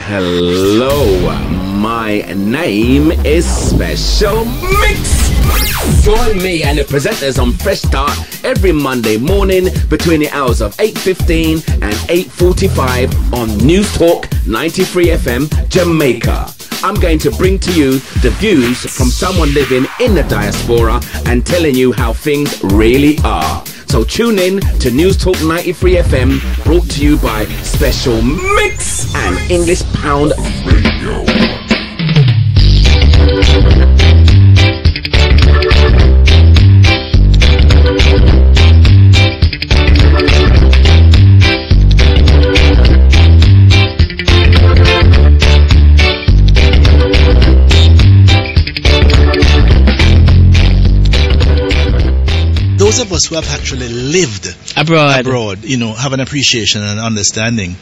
Hello, my name is Special Mix. Join me and the presenters on Fresh Start every Monday morning between the hours of 8:15 and 8:45 on News Talk 93 FM, Jamaica. I'm going to bring to you the views from someone living in the diaspora and telling you how things really are. So tune in to News Talk 93 FM, brought to you by Special Mix and English Pound Radio. Those of us who have actually lived abroad, you know, have an appreciation and understanding,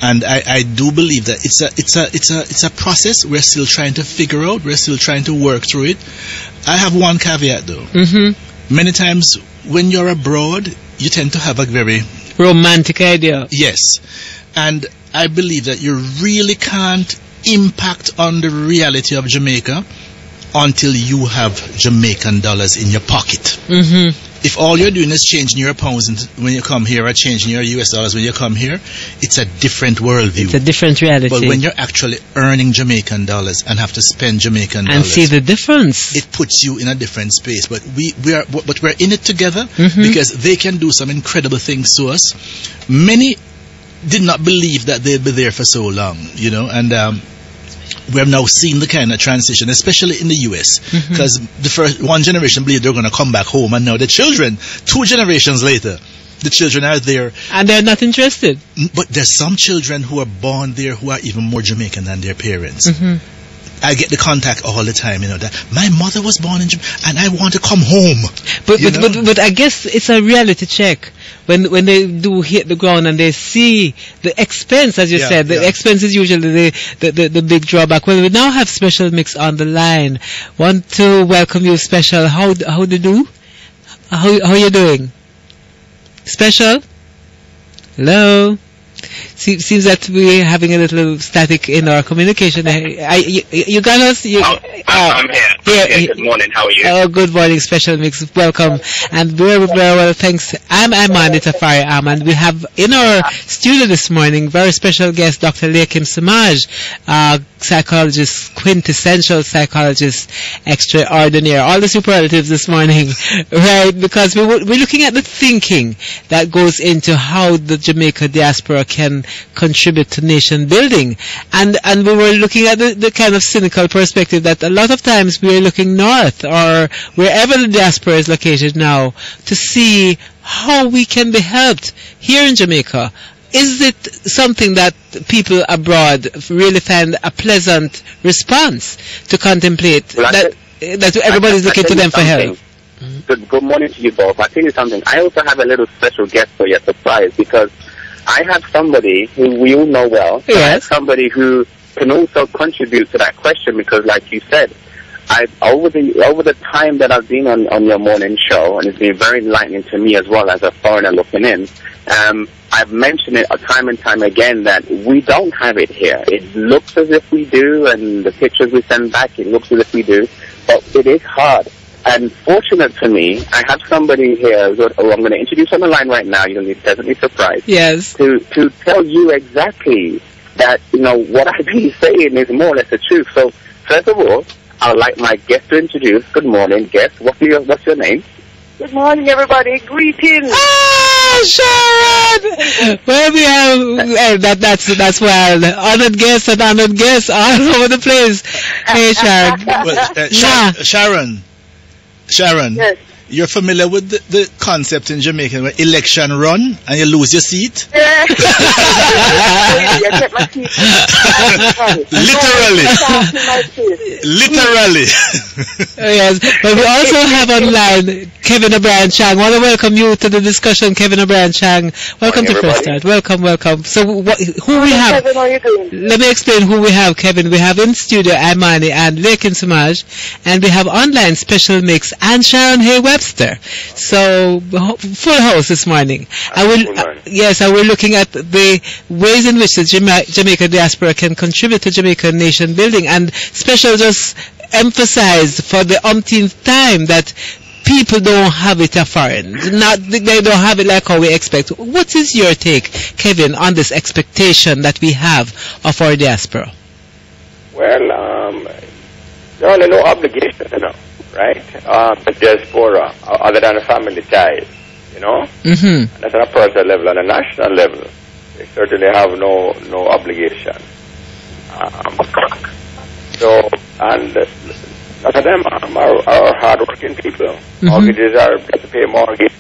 and I do believe that it's a process we're still trying to figure out. We're still trying to work through it. I have one caveat though. Many times when you're abroad, you tend to have a very romantic idea. Yes, and I believe that you really can't impact on the reality of Jamaica until you have Jamaican dollars in your pocket. If all you're doing is changing your pounds when you come here or changing your US dollars when you come here, it's a different worldview. It's a different reality. But when you're actually earning Jamaican dollars and have to spend Jamaican dollars, and see the difference, it puts you in a different space. But we're in it together because they can do some incredible things to us. Many did not believe that they'd be there for so long, you know, and we have now seen the kind of transition, especially in the US, because the first one generation believed they're going to come back home, and now the children, 2 generations later, the children are there. And they're not interested. But there's some children who are born there who are even more Jamaican than their parents. I get the contact all the time, you know, that my mother was born in Jamaica and I want to come home. But I guess it's a reality check when they do hit the ground and they see the expense, as you said. The expense is usually the big drawback. Well, we now have Special Mix on the line. Want to welcome you, Special. How do you do? How you doing? Special? Hello? Seems that we're having a little static in our communication. You got us? I'm here. Good morning. How are you? Oh, good morning, Special Mix. Welcome. And very well, thanks. I'm Amani Tafari and we have in our studio this morning very special guest, Dr. Lakim Samaj, psychologist, quintessential psychologist extraordinaire. All the superlatives this morning, right? Because we're looking at the thinking that goes into how the Jamaica diaspora can contribute to nation building, and we were looking at the kind of cynical perspective that a lot of times we are looking north or wherever the diaspora is located now to see how we can be helped here in Jamaica. Is it something that people abroad really find a pleasant response to contemplate, that everybody's looking to them for help? Good morning to you both. I think it's something. I also have a little special guest for your surprise, because I have somebody who we all know well. Yes. I have somebody who can also contribute to that question, because, like you said, over the time that I've been on your morning show, and it's been very enlightening to me as well as a foreigner looking in. I've mentioned it time and time again that we don't have it here. It looks as if we do, and the pictures we send back, it looks as if we do, but it is hard. And fortunate for me, I have somebody here who I'm going to introduce on the line right now. You're going to be pleasantly surprised. Yes. To tell you exactly that, you know, what I've been saying is more or less the truth. So, first of all, I would like my guest to introduce. Good morning, guest. What's your name? Good morning, everybody. Greetings. Oh, Sharon! Well, we have that's wild. Honored guests and honored guests all over the place. Hey, Sharon. Well, Sharon, yes. You're familiar with the concept in Jamaica where election run and you lose your seat? Yeah. Literally. Yes, but we also have online Kevin O'Brien Chang. I want to welcome you to the discussion, Kevin O'Brien Chang. Welcome to First Start. Welcome. So who we have? Kevin, how are you doing? Let me explain who we have, Kevin. We have in studio Imani and Lakin Samaj, and we have online Special Mix and Sharon Hay Webster. So full house this morning. I will looking at the ways in which the Jamaica diaspora can can contribute to Jamaican nation building. And Special just emphasized for the umpteenth time that people don't have it foreign. They don't have it like how we expect. What is your take, Kevin, on this expectation that we have of our diaspora? Well, there are no obligations, right? The diaspora, other than a family ties, And that's on a personal level. On a national level, they certainly have no obligation. And none of them are hard-working people. Mortgages are to pay mortgages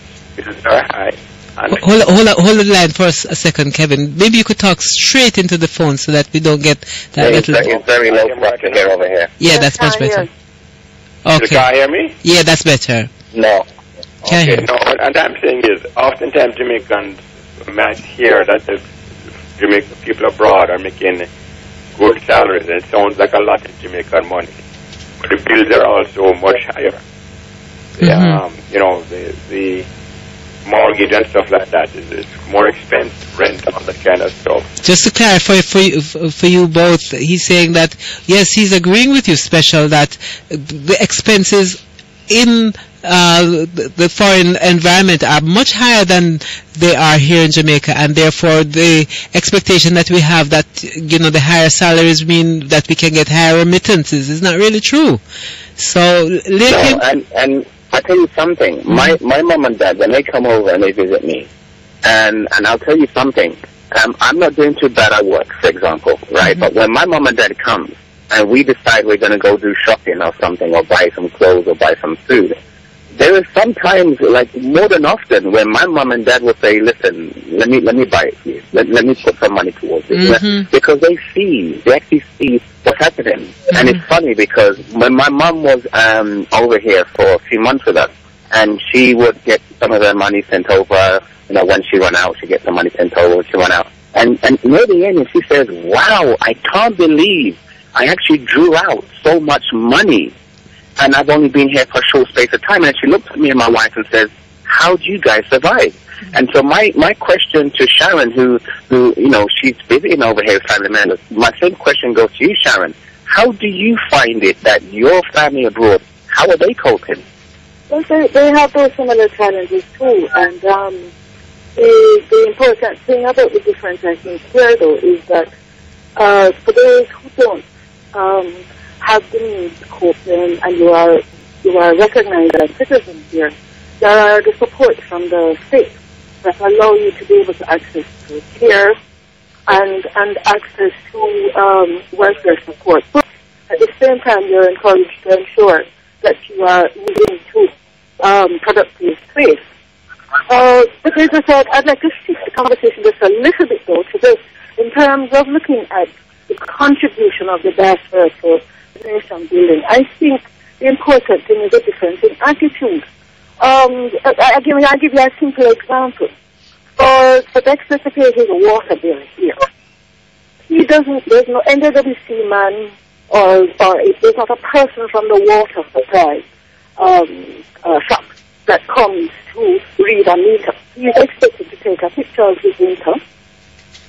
are high. Hold the line for a second, Kevin. Maybe you could talk straight into the phone so that we don't get that little... It's very low pressure here over here. Yeah, that's much better. Okay. You can't hear me? Yeah, that's better. No. Okay, no, and I'm saying is, oftentimes Jamaicans might hear that the Jamaican people abroad are making good salaries, and it sounds like a lot of Jamaican money. But the bills are also much higher. The mortgage and stuff like that is more expensive, rent, all that kind of stuff. Just to clarify for you both, he's saying that, yes, he's agreeing with you, Special, that the expenses in the foreign environment are much higher than they are here in Jamaica, and therefore the expectation that we have that, the higher salaries mean that we can get higher remittances is not really true. So, and I tell you something, my mom and dad, when they come over and they visit me, and I'll tell you something, I'm not doing too bad at work, for example, right? But when my mom and dad come, and we decide we're going to go do shopping or something, or buy some clothes or buy some food, there is sometimes, like more than often, when my mom and dad will say, listen, let me buy it for you. Let me put some money towards it. Because they actually see what's happening. And it's funny because when my mom was over here for a few months with us, and she would get some of her money sent over, when she run out, she gets some money sent over when she run out. And near the end, she says, wow, I can't believe I actually drew out so much money. And I've only been here for a short space of time. And she looks at me and my wife and says, how do you guys survive? And so my question to Sharon, who she's visiting over here with family members, my same question goes to you, Sharon. How do you find it that your family abroad, how are they coping? Well, they have those similar challenges too. And the important thing about the difference, I think, here, though, is that for those who don't have the means to cope in, and you are recognized as citizens here, there are the support from the state that allow you to be able to access to care and access to welfare support. But at the same time, you're encouraged to ensure that you are moving to productive space. But as I said, I'd like to shift the conversation just a little bit, though, to this, in terms of looking at the contribution of the diaspora to nation building. I think the important thing is the difference in attitude. I'll give you a simple example. For Dexter to pay his water bill here, there's no NWC man or there's not a person from the water supply shop that comes to read a meter. He's expected to take a picture of his meter,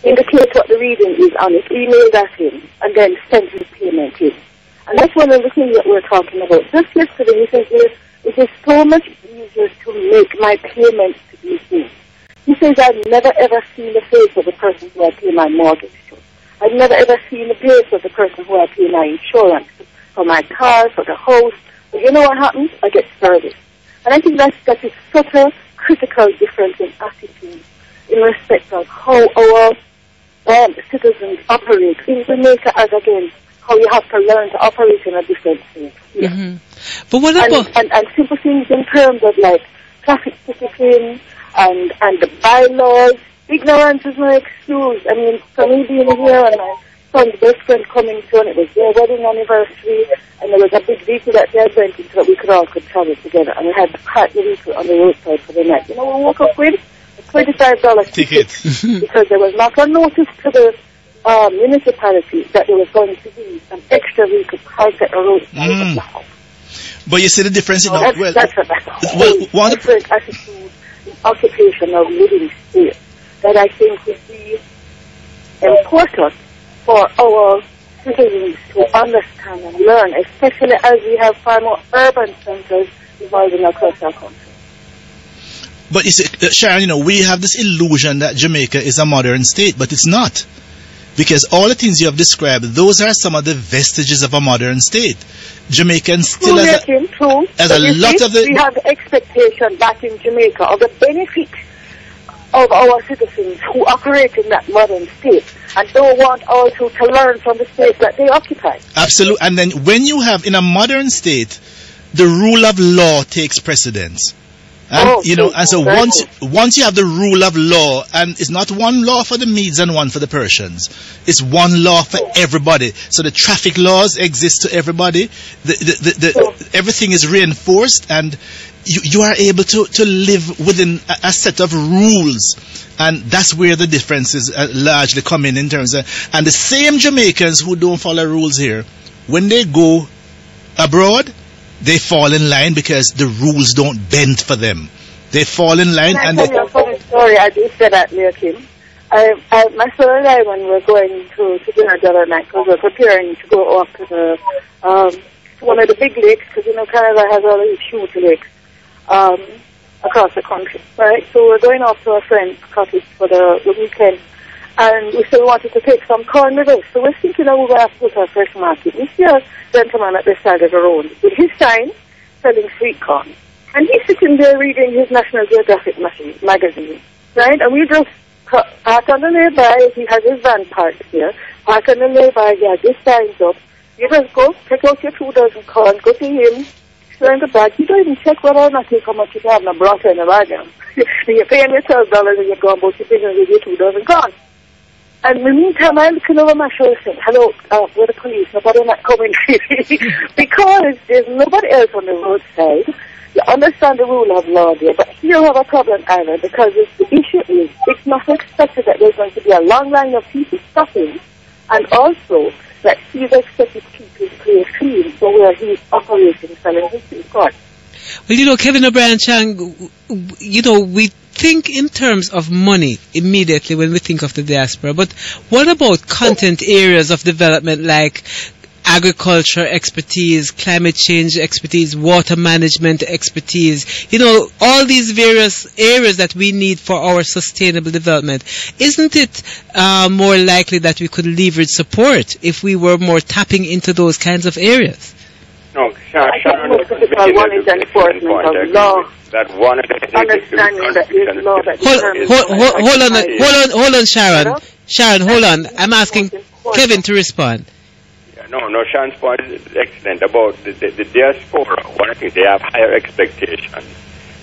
indicate what the reading is on it, email that in, and then send his payment in. And that's one of the things that we're talking about. Just yesterday, he says it is so much easier to make my payments to be seen. He says, I've never ever seen the face of the person who I pay my mortgage to. I've never ever seen the face of the person who I pay my insurance for my car, for the house. But you know what happens? I get service. And I think that is such a critical difference in attitude in respect of how our citizens operate in Jamaica, as again, how you have to learn to operate in a different space. Yeah. But what about... And simple things in terms of like traffic discipline and the bylaws. Ignorance is no excuse. I mean, for me being here and my son's best friend coming to, and it was their wedding anniversary, and there was a big vehicle that they had rented so that we could travel together, and we had to park the vehicle on the roadside for the night. You know what we woke up with? A $25 ticket. Because there was not a notice to the municipality that there was going to be an extra vehicle parked at the roadside of the house. But you see the difference in that's a different attitude in occupation of living space that I think would be important for our citizens to understand and learn, especially as we have far more urban centers evolving across our country. But you see, Sharon, you know, we have this illusion that Jamaica is a modern state, but it's not. Because all the things you have described, those are some of the vestiges of a modern state. Jamaicans still has a lot of the... We have the expectation back in Jamaica of the benefit of our citizens who operate in that modern state and don't want also to learn from the space that they occupy. Absolutely. And then when you have, in a modern state, the rule of law takes precedence. And, you know, and so once you have the rule of law, and it's not one law for the Medes and one for the Persians, it's one law for everybody. So the traffic laws exist to everybody. Everything is reinforced, and you are able to live within a set of rules. And that's where the differences largely come in terms of, and the same Jamaicans who don't follow rules here, when they go abroad, they fall in line because the rules don't bend for them. They fall in line. And I tell you a funny story. I just said that, Leah Kim. My son and I, when we were going to dinner the other night, because we were preparing to go off to the one of the big lakes, because you know Canada has all these huge lakes across the country, right? So we're going off to a friend's cottage for the weekend, and we still wanted to take some corn with us. So we're thinking that we were going to go to a fresh market. We see a gentleman at the side of the road with his sign selling sweet corn. And he's sitting there reading his National Geographic magazine, right? And we just park on the nearby. He has his van parked here. Park on the nearby. He has his signs up. You just go, take out your 2 dozen corn, go to him, show him the bag. You don't even check whether or not how much you have in a broth in the bag. You're paying your $12 and you're going about your business with your 2 dozen corn. And in the meantime, I'm looking over my shoulder saying, hello, we're the police, nobody not coming because there's nobody else on the roadside. You understand the rule of law there, but you don't have a problem either, because the issue is it's not expected that there's going to be a long line of people stopping, and also that he's expected to keep his place clean for where he's operating, selling his sweet corn. Well, you know, Kevin O'Brien Chang, you know, we think in terms of money immediately when we think of the diaspora, but what about content areas of development like agriculture expertise, climate change expertise, water management expertise, you know, all these various areas that we need for our sustainable development? Isn't it more likely that we could leverage support if we were more tapping into those kinds of areas? No, Sharon, one is enforcement of law. That one understanding that there's law that hold on, Sharon. Hello? Sharon, hold on. I'm asking Kevin to respond. No, Sharon's point is excellent about the diaspora. One, I think they have higher expectations.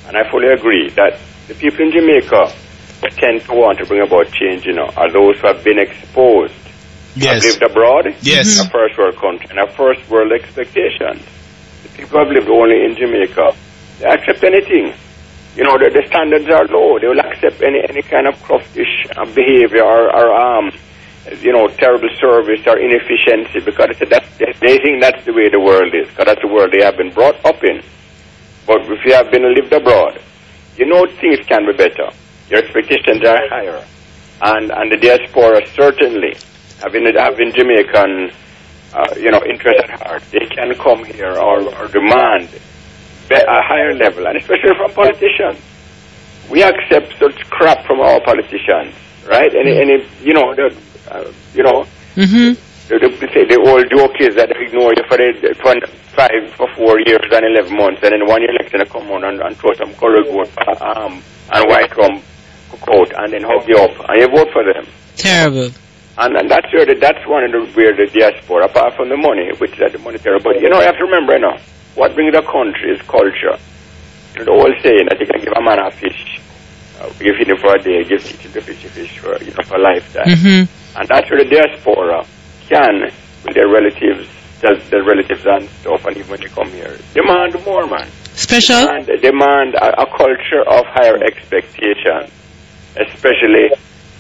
And I fully agree that the people in Jamaica that tend to want to bring about change, you know, are those who have been exposed. Yes. Have lived abroad. Yes. A first world country and a first world expectations. The people who have lived only in Jamaica, they accept anything. You know, the standards are low. They will accept any kind of cruftish behavior or you know, terrible service or inefficiency, because they think that's the way the world is, because that's the world they have been brought up in. But if you have been lived abroad, you know things can be better. Your expectations are higher. And the diaspora certainly, having Jamaican, you know, interest at heart, they can come here or demand a higher level, and especially from politicians. We accept such crap from our politicians, right? Any you know, the old joke is that they ignore you for 4 years and 11 months, and then 1 year election they come on and throw some colored vote and white rum coat, and then hug you up, and you vote for them. Terrible. And that's one of the where the diaspora, apart from the money, which is the monetary, but you know, you have to remember, you know, what brings the country is culture. You know, the old saying that you can give a man a fish, give him for a day, give him the fish for, you know, for a lifetime. Mm-hmm. And that's where the diaspora can, with their relatives and stuff, and even when they come here, demand more, man. Special? Demand a culture of higher expectation, especially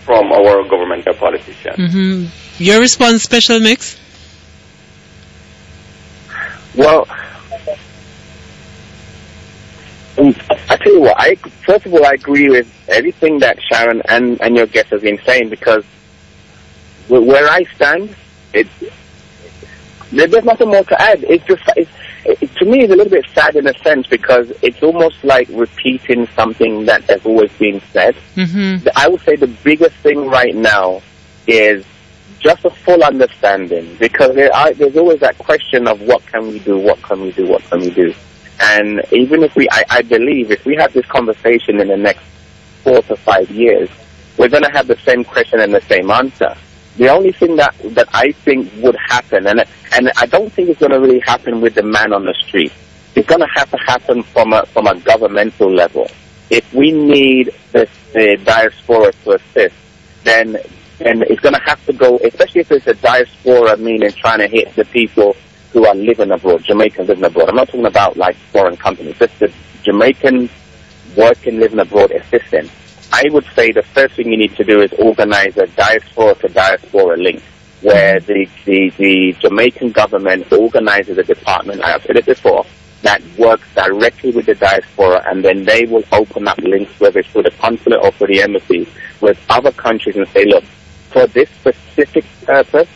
from our governmental politicians. Mm-hmm. Your response, Special Mix? Well, I tell you what, first of all, I agree with everything that Sharon and your guest have been saying, because where I stand, there's nothing more to add. It's just, to me, it's a little bit sad in a sense because it's almost like repeating something that has always been said. Mm-hmm. I would say the biggest thing right now is just a full understanding, because there's always that question of what can we do, what can we do, what can we do. And even if I believe if we have this conversation in the next 4 to 5 years, we're going to have the same question and the same answer. The only thing that I think would happen, and I don't think it's going to really happen with the man on the street. It's going to have to happen from a governmental level. If we need the diaspora to assist, then it's going to have to go, especially if it's a diaspora, meaning trying to hit the people who are living abroad, Jamaicans living abroad. I'm not talking about like foreign companies, just the Jamaicans working, living abroad, assisting. I would say the first thing you need to do is organize a diaspora to diaspora link, where the Jamaican government organizes a department, I have said it before, that works directly with the diaspora, and then they will open up links, whether it's through the consulate or through the embassy, with other countries and say, look, for this specific purpose,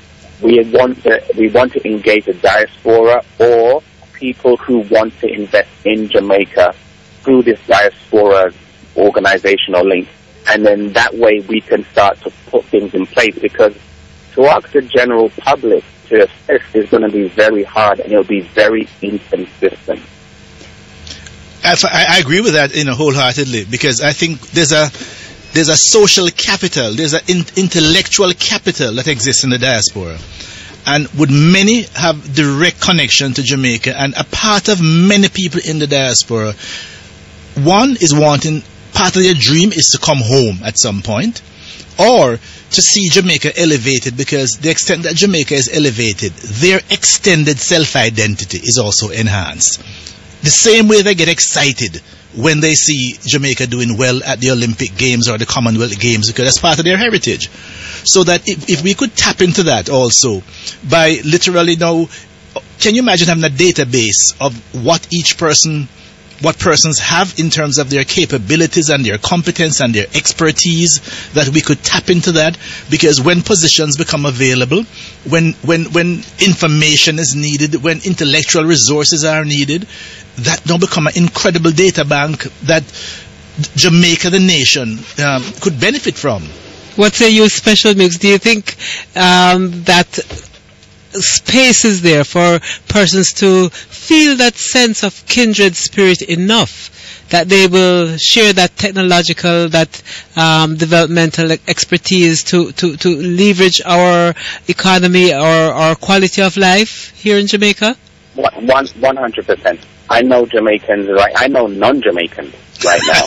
we want to engage the diaspora or people who want to invest in Jamaica through this diaspora organizational link, and then that way we can start to put things in place, because to ask the general public to assist is going to be very hard and it'll be very inconsistent. I agree with that, wholeheartedly, because I think there's a social capital, there's an intellectual capital that exists in the diaspora, and would many have direct connection to Jamaica, and a part of many people in the diaspora, one is wanting, part of their dream is to come home at some point, or to see Jamaica elevated, because the extent that Jamaica is elevated, their extended self-identity is also enhanced. The same way they get excited when they see Jamaica doing well at the Olympic Games or the Commonwealth Games, because that's part of their heritage. So that if we could tap into that also by literally now, can you imagine having a database of what persons have in terms of their capabilities and their competence and their expertise, that we could tap into that? Because when positions become available, when information is needed, when intellectual resources are needed, that now become an incredible data bank that Jamaica, the nation, could benefit from. What say you, Special Mix? Do you think that space is there for persons to feel that sense of kindred spirit enough that they will share that technological, that developmental expertise to leverage our economy or our quality of life here in Jamaica? 100%. I know Jamaicans, right? I know non-Jamaicans right now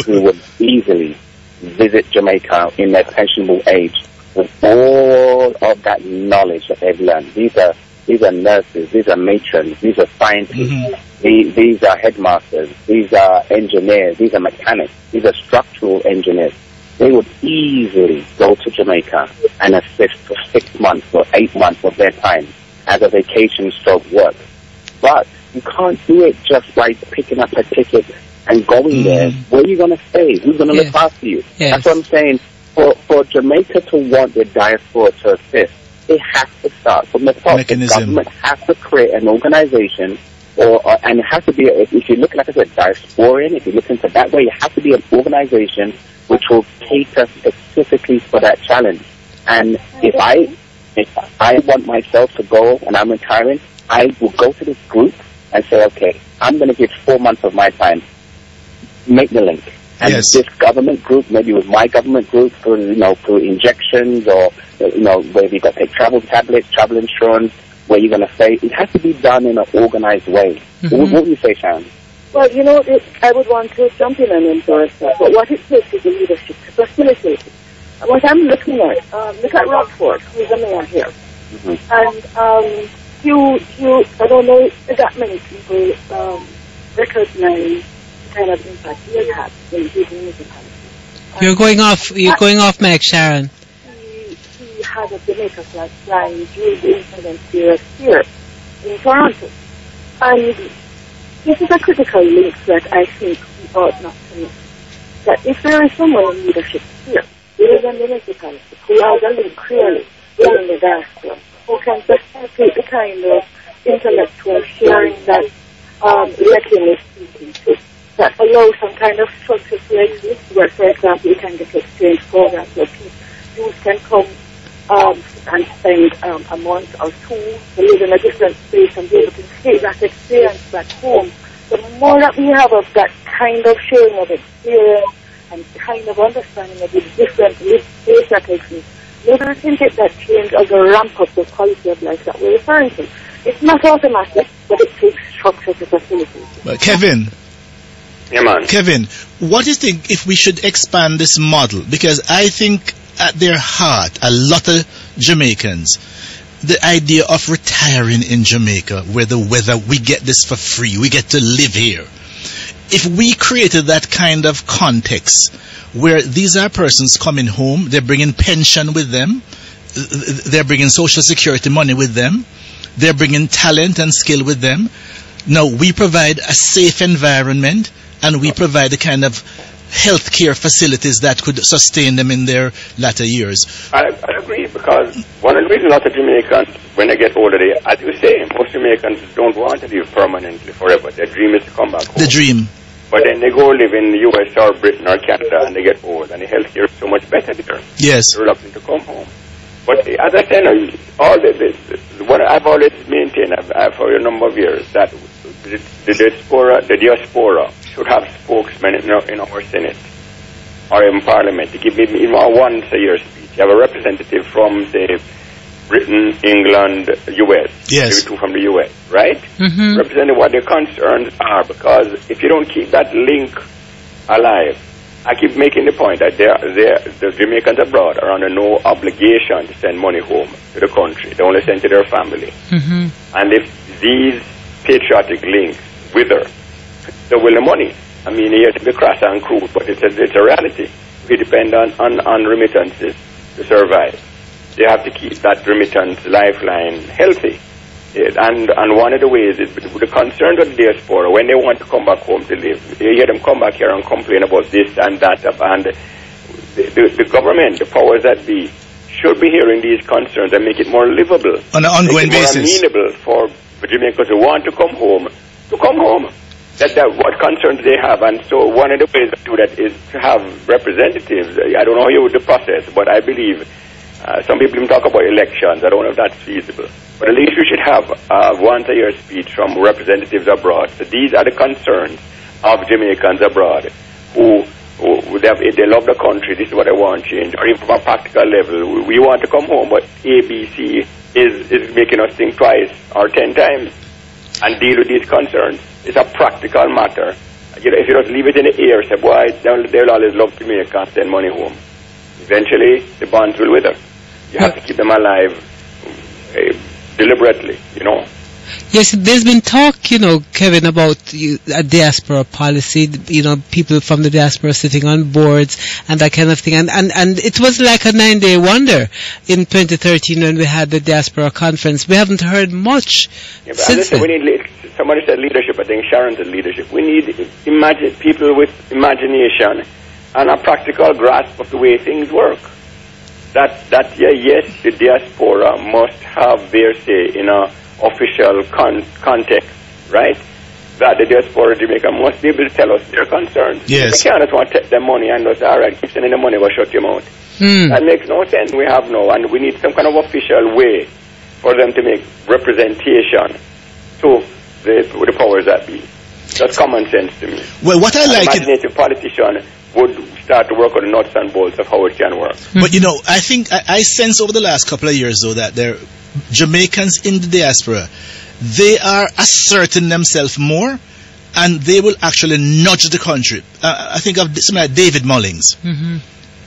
who would easily visit Jamaica in their pensionable age with all of that knowledge that they've learned. These are nurses, these are matrons, these are scientists, these are headmasters, these are engineers, these are mechanics, these are structural engineers. They would easily go to Jamaica and assist for 6 months or 8 months of their time as a vacation stroke work. But you can't do it just by picking up a ticket and going there. Where are you going to stay? Who's going to look after you? Yes. That's what I'm saying. For Jamaica to want the diaspora to assist, it has to start from the top. The government has to create an organization, and it has to be, if you look like I said, diasporan, if you look into that way, it has to be an organization which will cater specifically for that challenge. And if I want myself to go and I'm retiring, I will go to this group and say, okay, I'm going to give 4 months of my time. Make the link. And this government group, maybe with my government group, through injections, or where you got to take travel tablets, travel insurance, where you're going to stay. It has to be done in an organized way. What would you say, Sharon? Well, I would want to jump in and endorse that. But what it takes is the leadership to facilitate it. And what I'm looking at, look at Rockford, who's the mayor here. And I don't know if that many people recognize the kind of impact he has had in his municipality. You're going off, Meg, Sharon. He had a Jamaica flag flying during the Independence period here in Toronto. And this is a critical link that I think we ought not to miss. That if there is someone in leadership here, within the municipality, who has a link clearly in the diaspora, who can facilitate the kind of intellectual sharing that Lekin is speaking to, that allows some kind of structure to exist, where, for example, you can get exchange programs where youth can come and spend a month or two to live in a different space and be able to take that experience back home. The more that we have of that kind of sharing of experience and kind of understanding of the different space that exist, maybe we can get that change as a ramp up the quality of life that we're referring to. It's not automatic, but it takes structure to facilitate. But Kevin. Yeah, man. Kevin, what do you think if we should expand this model? Because I think at their heart, a lot of Jamaicans, the idea of retiring in Jamaica, where the weather, we get this for free, we get to live here. If we created that kind of context, where these are persons coming home, they're bringing pension with them, they're bringing social security money with them, they're bringing talent and skill with them. Now, we provide a safe environment, and we provide the kind of healthcare facilities that could sustain them in their latter years. I agree, because one of the reasons a lot of Jamaicans, when they get older, they, as you say, most Jamaicans don't want to live permanently forever. Their dream is to come back home. The dream. But then they go live in the US or Britain or Canada, and they get old, and the healthcare is so much better there. Yes. They're reluctant to come home. But as I said, all what I've always maintained for a number of years, that the diaspora should have spokesmen in our Senate or in Parliament to give even a once-a-year speech. You have a representative from, say, Britain, England, US, yes, maybe two from the US, right? Mm-hmm. Representing what their concerns are, because if you don't keep that link alive, I keep making the point that the Jamaicans abroad are under no obligation to send money home to the country. They only send to their family. Mm-hmm. And if these patriotic links wither, so will the money. I mean, here to be crass and crude, but it's a reality. We depend on remittances to survive. They have to keep that remittance lifeline healthy. And one of the ways is the concerns of the diaspora, when they want to come back home to live, you hear them come back here and complain about this and that, and the government, the powers that be, should be hearing these concerns and make it more livable. On an ongoing basis. More amenable for Jamaicans who want to come home, to come home. That what concerns they have. And so one of the ways to do that is to have representatives. I don't know how you would do the process, but I believe some people even talk about elections. I don't know if that's feasible. But at least we should have once-a-year speech from representatives abroad. So these are the concerns of Jamaicans abroad who they love the country. This is what they want change. Or even from a practical level, we want to come home, but ABC is making us think twice or 10 times and deal with these concerns. It's a practical matter. You know, if you just leave it in the air, say, boy, they'll always love Jamaica and send money home. Eventually, the bonds will wither. You have to keep them alive deliberately, you know. Yes, there's been talk, Kevin, about a diaspora policy, people from the diaspora sitting on boards and that kind of thing. And it was like a 9-day wonder in 2013 when we had the diaspora conference. We haven't heard much since then. Somebody said leadership. I think Sharon said leadership. We need people with imagination and a practical grasp of the way things work. Yes, the diaspora must have their say in a official context, right? That the diaspora of Jamaica must be able to tell us their concerns. Yes. They can't just want to take their money and just, all right, keep sending the money, we'll shut your mouth. That makes no sense. We have no, and we need some kind of official way for them to make representation to the powers that be. That's common sense to me. Well, what I like... An imaginative politician would start to work on the nuts and bolts of how it can work. But, I think, I sense over the last couple of years, though, that there Jamaicans in the diaspora, they are asserting themselves more, and they will actually nudge the country. I think of something like David Mullings. Mm-hmm.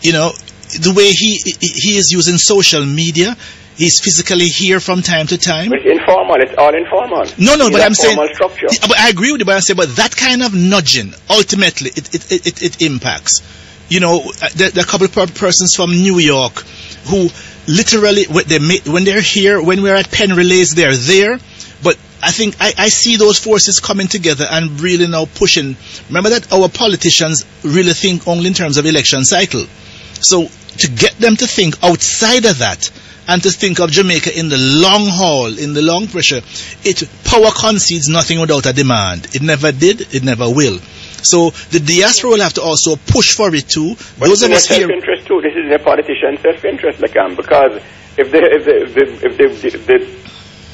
The way he is using social media, he's physically here from time to time. It's informal. It's all informal. No, but I'm saying... structure. But I agree with you, but I'm saying, but that kind of nudging, ultimately, it impacts. There are a couple of persons from New York who literally, when they're here, when we're at pen relays, they're there. But I think I see those forces coming together and really now pushing. Remember that our politicians really think only in terms of election cycle. So to get them to think outside of that and to think of Jamaica in the long haul, in the long pressure. Power concedes nothing without a demand. It never did, it never will. So the diaspora will have to also push for it too. But those of us here, self-interest too. This is a politician's self-interest, because if the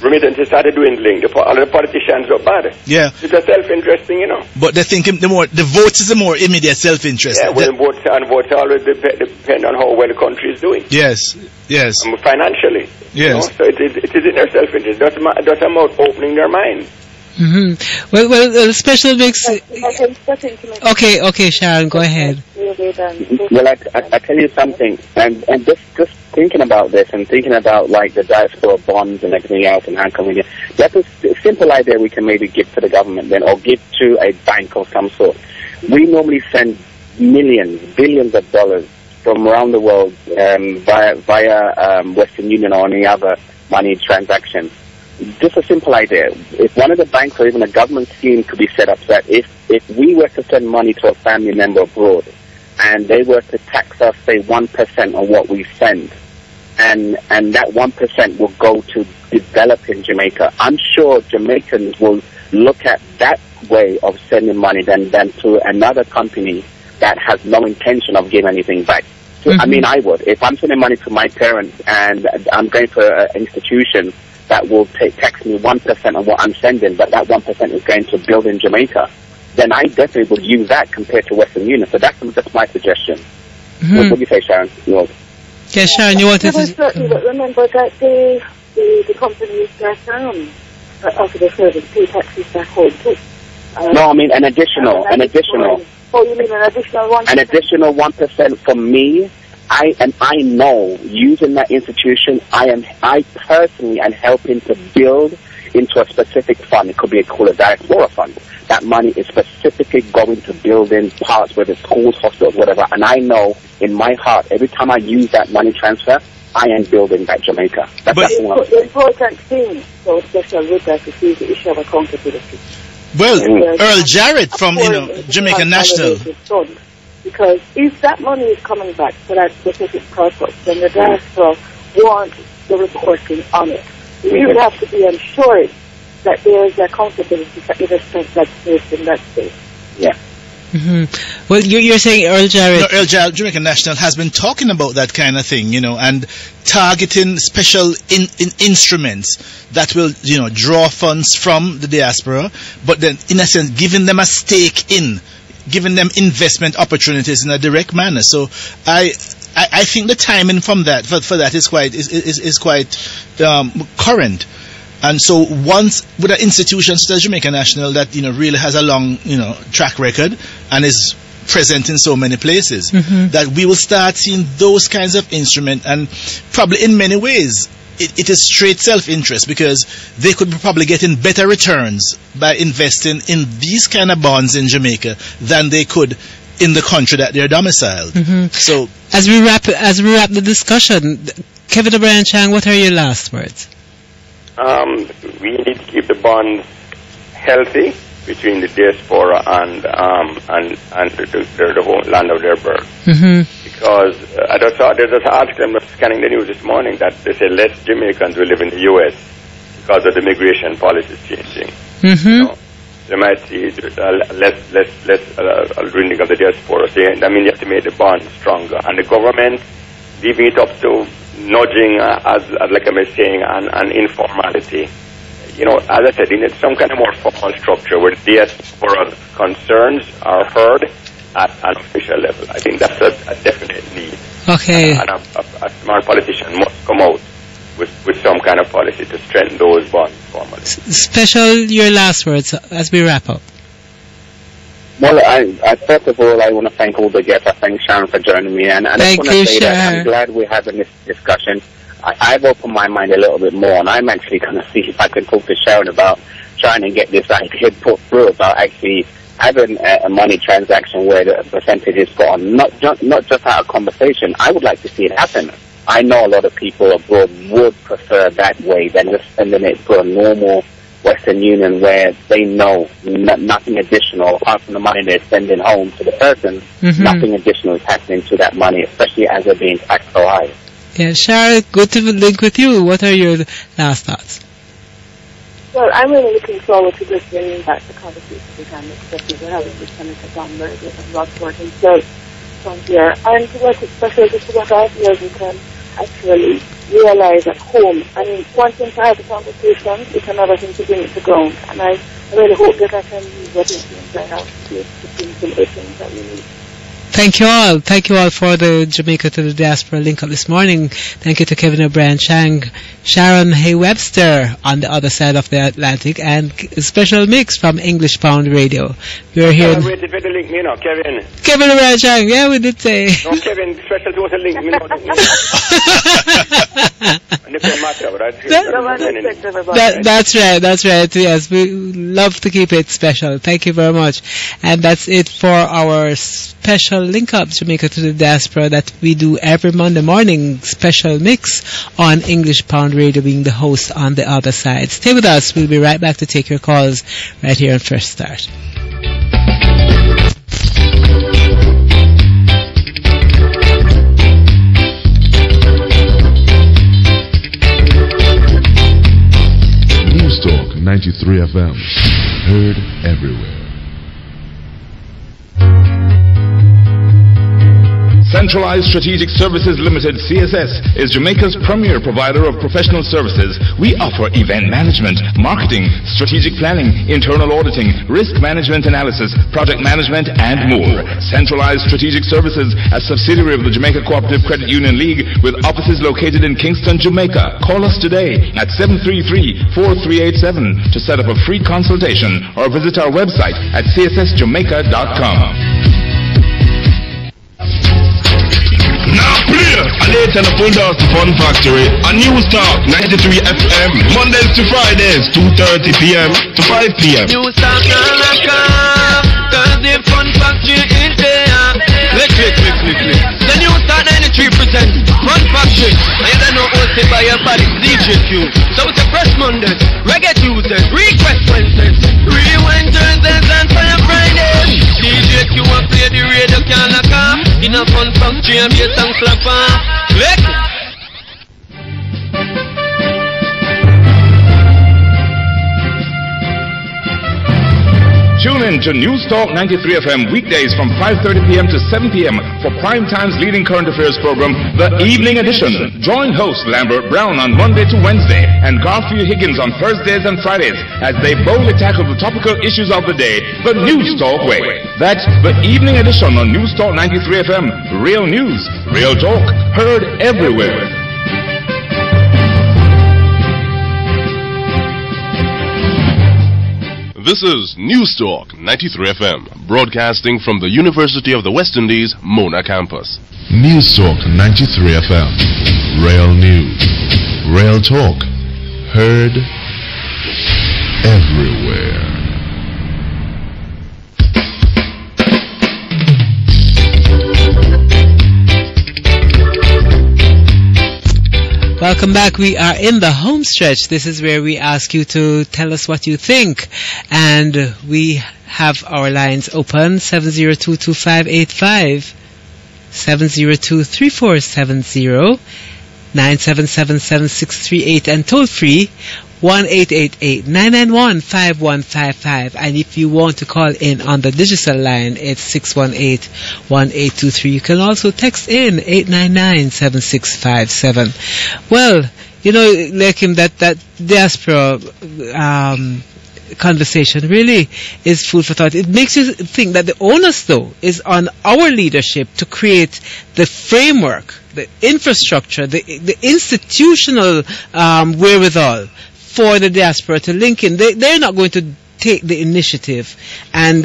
remittances started dwindling, all the politicians are bad. Yeah, it's a self-interest thing, But they think the vote is the more immediate self-interest. Yeah, well, votes always depend on how well the country is doing. Yes. Financially. Yes. So it is in their self-interest. That's about opening their minds. Mm-hmm. Well, special mix. Okay, Sharon, go ahead. Well, I tell you something, and just thinking about this and thinking about like the diaspora bonds and everything else and how can we get, that's a simple idea we can maybe give to the government then, or give to a bank of some sort. We normally send millions, billions of dollars from around the world via Western Union or any other money transaction. Just a simple idea. If one of the banks or even a government scheme could be set up so that if we were to send money to a family member abroad and they were to tax us, say, 1% on what we send, and that 1% will go to developing Jamaica, I'm sure Jamaicans will look at that way of sending money than to another company that has no intention of giving anything back. So, I mean, I would. If I'm sending money to my parents and I'm going to an institution that will tax me 1% on what I'm sending, but that 1% is going to build in Jamaica, then I definitely would use that compared to Western Union. So that's just my suggestion. What do you say, Sharon? Yeah, Sharon, you wanted to... But remember that the companies that offer the service pay taxes back home too. No, I mean an additional. Oh, you mean an additional 1%? An additional 1% from me. I know using that institution, I personally am helping to build into a specific fund. It could be called a Diaspora fund. That money is specifically going to build in parts, whether schools, hospitals, whatever. And I know in my heart, every time I use that money transfer, I am building that Jamaica. That's the important thing, so especially with that, is the issue of accountability. Well, Earl Jarrett from Jamaica National. Because if that money is coming back for that specific purpose, then the diaspora wants the reporting on it. You have to be ensured that there is accountability for every cent that's placed in that space. Yeah. Mm-hmm. Well, you're saying Earl Jarrett. Earl Jarrett, Jamaica National, has been talking about that kind of thing, and targeting special instruments that will, draw funds from the diaspora, but then, in a sense, giving them a stake giving them investment opportunities in a direct manner. So I think the timing from that for that is quite current. And so once with an institution such as Jamaica National that really has a long track record and is present in so many places, that we will start seeing those kinds of instruments, and probably in many ways it is straight self-interest, because they could be probably getting better returns by investing in these kind of bonds in Jamaica than they could in the country that they're domiciled. So as we wrap the discussion, Kevin O'Brien Chang, what are your last words? We need to keep the bonds healthy between the diaspora and the whole land of their birth. Because I just saw there's an article, I'm scanning the news this morning, that they say less Jamaicans will live in the U.S. because of the migration policies changing. They might see less dwindling of the diaspora. So, I mean, you have to make the bond stronger. And the government leaving it up to nudging, as like I was saying, and informality. As I said, you need some kind of more formal structure where the diaspora concerns are heard at an official level. I think that's a definite need. Okay. And a smart politician must come out with some kind of policy to strengthen those bonds formally. Special, your last words as we wrap up. Well, I first of all, I want to thank all the guests. I thank Sharon for joining me. And I just want to say that I'm glad we're having this discussion. I've opened my mind a little bit more, and I'm actually going to see if I can talk to Sharon about trying to get this idea put through about actually having a money transaction where the percentage is put on, not just out of conversation. I would like to see it happen. I know a lot of people abroad would prefer that way than just sending it for a normal Western Union where they know nothing additional apart from the money they're sending home to the person. Nothing additional is happening to that money, especially as they're being taxed so high. Yeah, Sharon, good to link with you. What are your last thoughts? Well, I'm really looking forward to just bringing back the conversation we can, especially we're having with Senator John Murray and Rockford himself from here. And to work with special just to work out where we can actually realize at home. I mean, one thing to have the conversation, it's another thing to bring it to ground. And I really hope that I can use what is being done out to bring some things that we need. Thank you all. Thank you all for the Jamaica to the Diaspora link up this morning. Thank you to Kevin O'Brien Chang, Sharon Hay Webster on the other side of the Atlantic, and a special mix from English Pound Radio. We're here. Wait, if you link me now, Kevin. Kevin O'Brien Chang, yeah, we did say. No, Kevin, special to link me now. That's right. Yes, we love to keep it special. Thank you very much. And that's it for our special link up Jamaica to the Diaspora that we do every Monday morning, special mix on English Pound Radio, being the host on the other side. Stay with us. We'll be right back to take your calls right here on Fresh Start. News Talk 93 FM, heard everywhere. Centralized Strategic Services Limited, CSS, is Jamaica's premier provider of professional services. We offer event management, marketing, strategic planning, internal auditing, risk management analysis, project management, and more. Centralized Strategic Services, a subsidiary of the Jamaica Cooperative Credit Union League, with offices located in Kingston, Jamaica. Call us today at 733-4387 to set up a free consultation, or visit our website at cssjamaica.com. Now play a late and a full dose to Fun Factory on News Talk 93 FM, Mondays to Fridays, 2:30 p.m. to 5 p.m. News Talk, Thursday Fun Factory in there. Click. The News Talk 93 presents Fun Factory. And you don't know hosted by your body, DJ Q. So it's a fresh Mondays, Reggae Tuesdays, Request Wednesdays, Rewind Thursdays, and Fire Fridays. DJ Q will play the radio can lock off. In a Fun Factory and bass and clap on. Click. Tune in to News Talk 93 FM weekdays from 5:30 p.m. to 7 p.m. for Prime Time's leading current affairs program, The Evening Edition. Join host Lambert Brown on Monday to Wednesday and Garfield Higgins on Thursdays and Fridays as they boldly tackle the topical issues of the day, the News Talk way. That's The Evening Edition on News Talk 93 FM. Real news, real talk, heard everywhere. This is News Talk 93 FM, broadcasting from the University of the West Indies, Mona campus. News Talk 93 FM, real news, real talk, heard everywhere. Welcome back. We are in the home stretch. This is where we ask you to tell us what you think. And we have our lines open, 702-2585, 702-3470, 977-7638, and toll free 1-888-991-5155. And if you want to call in on the digital line, it's 618-1823. You can also text in 899-7657. Well, you know, Lekim, that diaspora conversation really is food for thought. It makes you think that the onus, though, is on our leadership to create the framework, the infrastructure, the institutional wherewithal for the diaspora to link in. They're not going to take the initiative and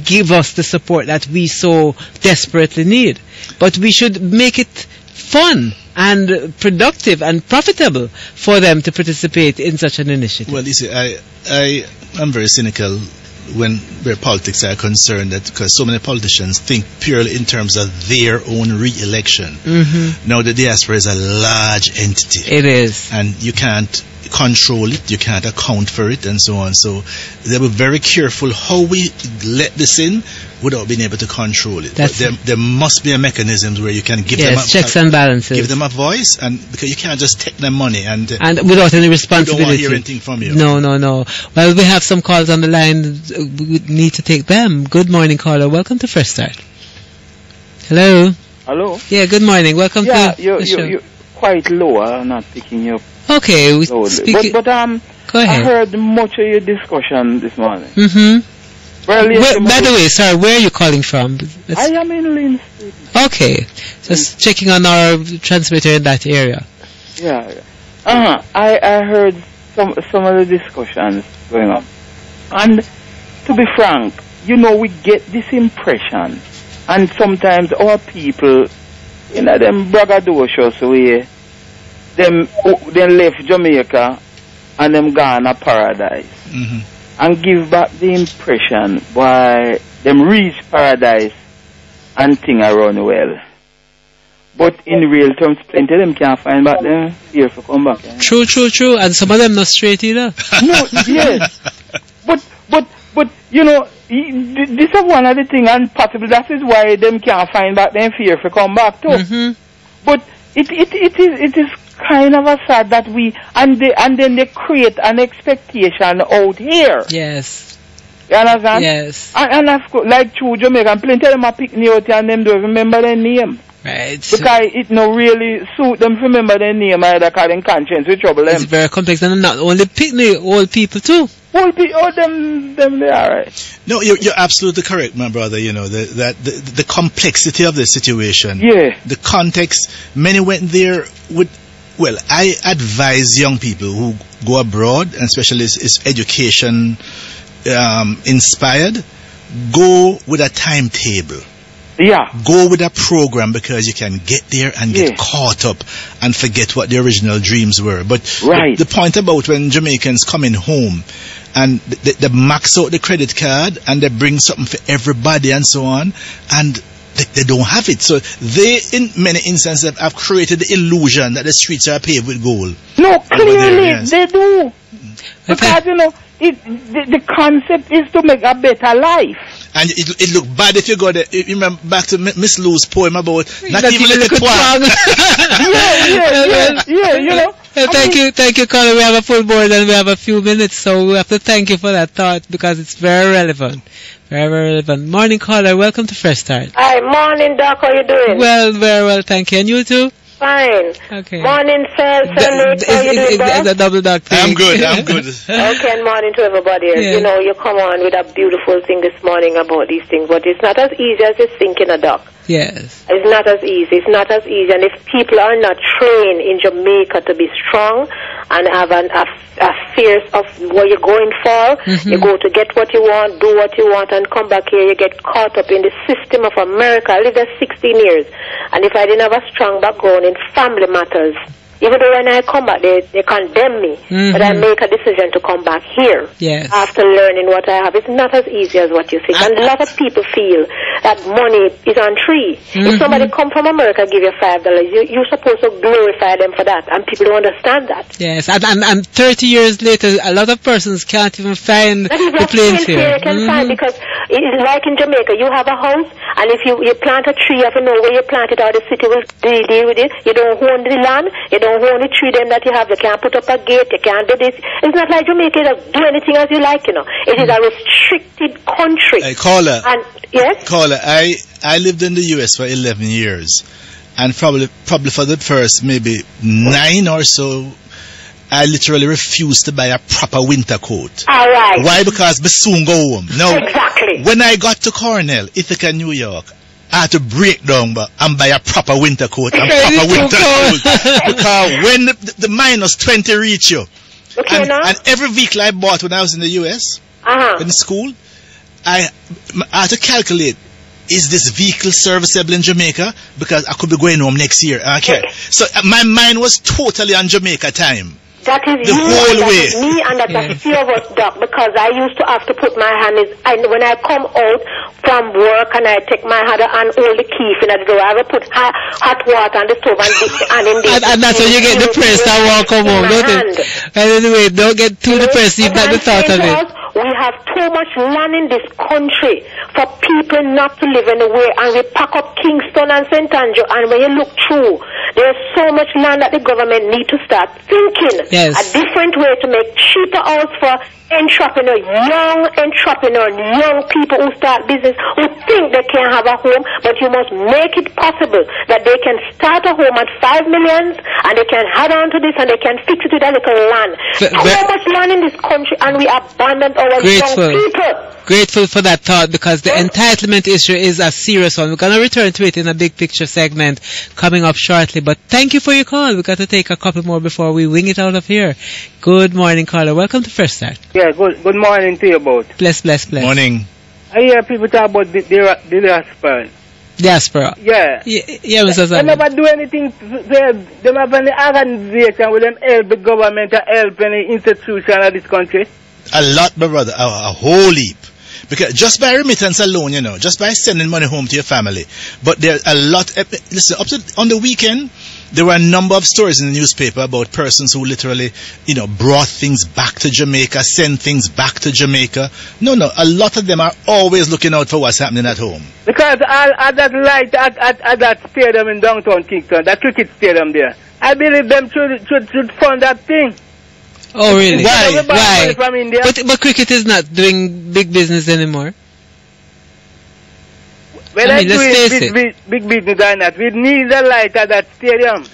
give us the support that we so desperately need. But we should make it fun and productive and profitable for them to participate in such an initiative. Well, you see, I am very cynical where politics are concerned, that because so many politicians think purely in terms of their own re-election. Mm-hmm. Now the diaspora is a large entity. It is. And you can't control it, you can't account for it, and so on. So they were very careful how we let this in without being able to control it. But there must be a mechanism where you can give them checks and balances. Give them a voice, and because you can't just take their money and without any responsibility. You don't want to hear anything from you. No. Well, we have some calls on the line. We need to take them. Good morning, caller. Welcome to Fresh Start. Hello. Hello. Yeah. Good morning. Welcome to the show. You're quite low. I'm not picking you up. Okay. But go ahead. I heard much of your discussion this morning. Mm-hmm. By the way, sir, where are you calling from? I am in Linz. Okay. Just checking on our transmitter in that area. Yeah. I heard some of the discussions going on. And to be frank, we get this impression, and sometimes our people, them braggadocious way, them left Jamaica and them gone to paradise. Mm-hmm. And give back the impression why them reach paradise and things are run well. But in real terms, plenty of them can't find back them here to come back. True. And some of them not straight either. No, yes. But this is one of the things, and possibly that is why them can't find back them fear to come back too. Mm-hmm. But it is kind of a sad that and then they create an expectation out here. Yes. You understand? Yes. And of course, like true Jamaican, plenty of them are picking out and them don't remember their name. Right. Because it no really suit them to remember their name either, because in conscience will trouble them. It's very complex, and not only picnic, old people too. Old people, them they are right. No, you're absolutely correct, my brother. The complexity of the situation. Yeah. The context. Many went there with. Well, I advise young people who go abroad, and especially is education inspired, go with a timetable. Yeah. Go with a program, because you can get there and get caught up and forget what the original dreams were. But the point about when Jamaicans coming home and they max out the credit card and they bring something for everybody and so on, and they don't have it. So they, in many instances, have created the illusion that the streets are paved with gold. No, clearly they do. Because, the concept is to make a better life. And it look bad if you go there. You remember back to Miss Lou's poem about not even little twang. Yeah. Thank you, caller. We have a full board and we have a few minutes, so we have to thank you for that thought, because it's very relevant. Very, very relevant. Morning, caller. Welcome to Fresh Start. Hi, morning, Doc. How you doing? Well, very well, thank you. And you too? Fine. Okay. Morning, sir. How you doing, boss? The double doc thing. I'm good. Okay, and morning to everybody. Yeah. You come on with a beautiful thing this morning about these things, but it's not as easy as it's thinking, Doc. Yes. It's not as easy. And if people are not trained in Jamaica to be strong and have a fear of what you're going for, you go to get what you want, do what you want, and come back here, you get caught up in the system of America. I lived there 16 years. And if I didn't have a strong background in family matters, even though when I come back, they condemn me, but I make a decision to come back here. Yes. After learning what I have. It's not as easy as what you think. And a lot of people feel that money is on tree. If somebody come from America give you $5, you're supposed to glorify them for that. And people don't understand that. Yes, and 30 years later, a lot of persons can't even find the place here. You can find, because it's like in Jamaica, you have a house, and if you plant a tree, you have to know where you plant it, or the city will deal with it. You don't own the land, you don't own the tree them that you have. You can't put up a gate, you can't do this. It's not like Jamaica, you do anything as you like, It is a restricted country. Hey, caller. And yes? Caller, I lived in the US for 11 years, and probably for the first maybe 9 or so, I literally refused to buy a proper winter coat. All right. Why? Because I soon go home. No. Exactly. When I got to Cornell, Ithaca, New York, I had to break down and buy a proper winter coat and proper winter shoes. Because when the minus 20 reach you, and every vehicle I bought when I was in the US, in school, I had to calculate, is this vehicle serviceable in Jamaica? Because I could be going home next year. Okay. So my mind was totally on Jamaica time. That is the you, whole and way. that is me, and that's a few of us, Doc, because I used to have to put my hand in, and when I come out from work and I take my hand and hold the key in the door, I will put hot water on the stove and in the... And that's when you get depressed and walk home, don't it? And anyway, don't get too depressed, you've got the thought of it. We have too much land in this country for people not to live anywhere, and we pack up Kingston and St. Andrew, and when you look through, there's so much land that the government need to start thinking a different way to make cheaper house for young entrepreneur, young people who start business, who think they can have a home, but you must make it possible that they can start a home at 5 million and they can add on to this and they can fix it with a little land. Too much land in this country, and we abandon our young people. Grateful for that thought, because the entitlement issue is a serious one. We're going to return to it in a big picture segment coming up shortly, but thank you for your call. We've got to take a couple more before we wing it out of here. Good morning, caller. Welcome to Fresh Start. Yeah, good morning to you both. Bless. Morning. I hear people talk about the diaspora. Diaspora. Yeah. Yeah, Mr. They never do anything. They have any organization with them help the government or help any institution of this country. A lot, my brother. A whole heap. Because just by remittance alone, just by sending money home to your family. But there are a lot. Listen, on the weekend, there were a number of stories in the newspaper about persons who literally, brought things back to Jamaica, sent things back to Jamaica. No, a lot of them are always looking out for what's happening at home. Because at that light at that stadium in downtown Kingston, that cricket stadium there, I believe them should fund that thing. Oh, really? Why? From India. But cricket is not doing big business anymore. Well, let's do big business or not. We need the light at that stadium.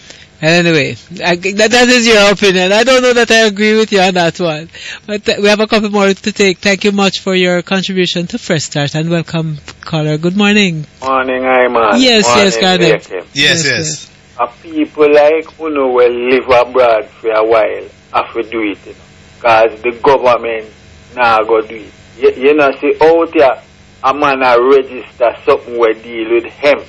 Anyway, that is your opinion. I don't know that I agree with you on that one. But we have a couple more to take. Thank you much for your contribution to Fresh Start, and welcome, caller. Good morning. Morning, Iman. Yes, Garden. Yes. People like will live abroad for a while after do it, because the government now go do it. See out here, a man register something where deal with hemp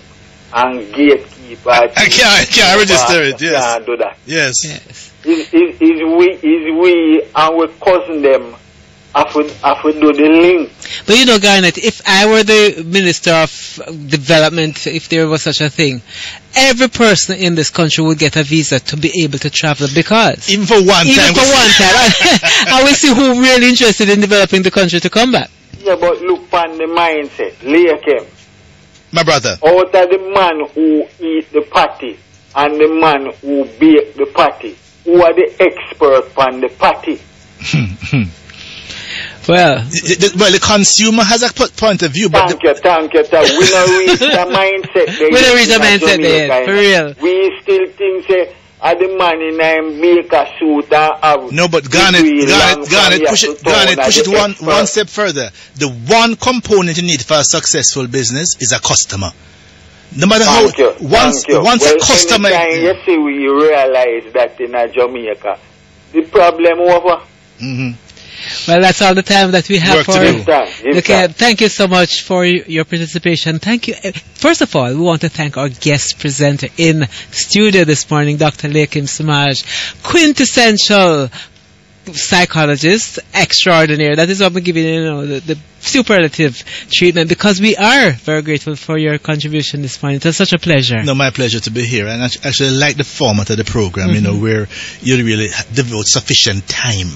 and gatekeeper. I can't register it. Yes. Can't do that. Yes. Is we and we cousin them after do the link. But Garnet, if I were the Minister of Development, if there was such a thing, every person in this country would get a visa to be able to travel, because even for one time, I will see who really interested in developing the country to come back. Yeah, but look on the mindset, Leakem. My brother. Out of the man who eat the patty and the man who bake the patty, who are the expert on the patty? Well, the consumer has a point of view, but thank you. We don't reach the mindset. We don't reach the mindset there, for real. We still think the man in make a suit and have. No, but Garnet, push it one step further. The one component you need for a successful business is a customer. No matter once a customer. You see, we realize that in Jamaica, the problem over. Well, that's all the time that we have for you. Okay, thank you so much for your participation. Thank you. First of all, we want to thank our guest presenter in studio this morning, Dr. Lakim Samaj, quintessential psychologist extraordinaire. That is what we're giving the superlative treatment, because we are very grateful for your contribution this morning. It was such a pleasure. No, my pleasure to be here, and I actually like the format of the program, where you really devote sufficient time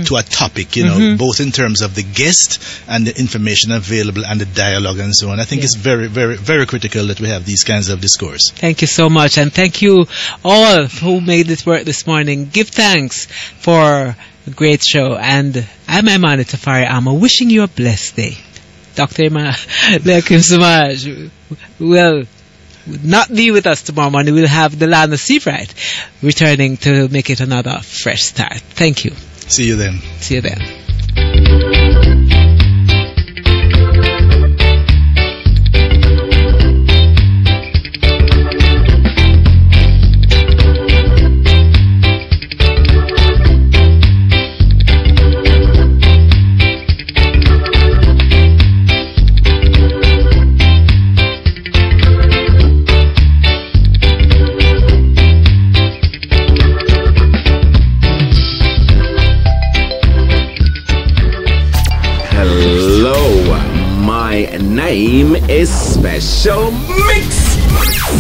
to a topic, both in terms of the guest and the information available and the dialogue and so on. I think it's very, very, very critical that we have these kinds of discourse. Thank you so much, and thank you all who made this work this morning. Give thanks for a great show, and I'm Imani Tafari Amma, wishing you a blessed day. Dr. Lakim Samaj will not be with us tomorrow morning. We'll have the Land of Seafright returning to make it another fresh start. Thank you. See you then. See you then. name is Special Mix.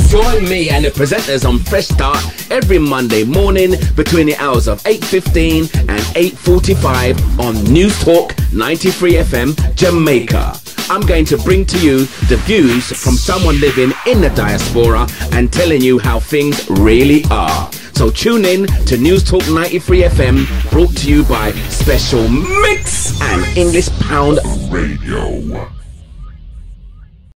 Join me and the presenters on Fresh Start every Monday morning between the hours of 8:15 and 8:45 on News Talk 93 FM Jamaica. I'm going to bring to you the views from someone living in the diaspora and telling you how things really are. So tune in to News Talk 93 FM, brought to you by Special Mix and English Pound Radio.